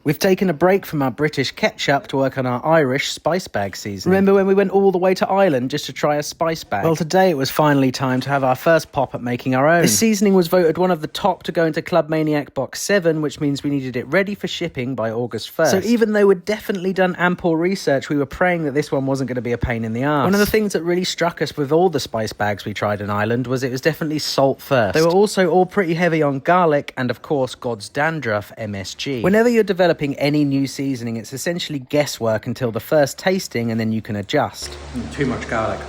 We've taken a break from our British ketchup to work on our Irish spice bag season. Remember when we went all the way to Ireland just to try a spice bag? Well, today it was finally time to have our first pop at making our own. This seasoning was voted one of the top to go into Club Maniac Box 7, which means we needed it ready for shipping by August 1st. So even though we'd definitely done ample research, we were praying that this one wasn't going to be a pain in the arse. One of the things that really struck us with all the spice bags we tried in Ireland was it was definitely salt first. They were also all pretty heavy on garlic and, of course, God's Dandruff MSG. Whenever you're developing any new seasoning, it's essentially guesswork until the first tasting, and then you can adjust. Too much garlic.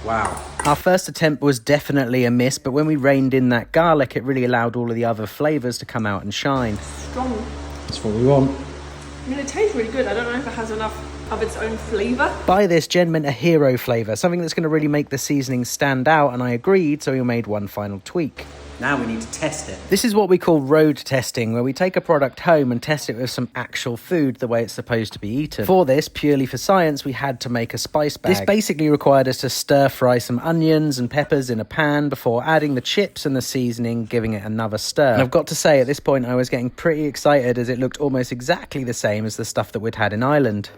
Wow. Our first attempt was definitely a miss, but when we reined in that garlic, it really allowed all of the other flavours to come out and shine. Strong. That's what we want. I mean, it tastes really good. I don't know if it has enough of its own flavour. By this, Jen meant a hero flavour, something that's going to really make the seasoning stand out, and I agreed, so we made one final tweak. Now we need to test it. This is what we call road testing, where we take a product home and test it with some actual food the way it's supposed to be eaten. For this, purely for science, we had to make a spice bag. This basically required us to stir fry some onions and peppers in a pan before adding the chips and the seasoning, giving it another stir. And I've got to say, at this point, I was getting pretty excited as it looked almost exactly the same as the stuff that we'd had in Ireland.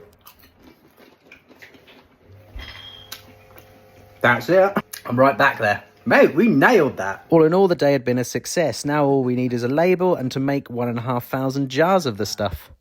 That's it. I'm right back there. Mate, we nailed that. All in all, the day had been a success. Now all we need is a label and to make 1,500 jars of the stuff.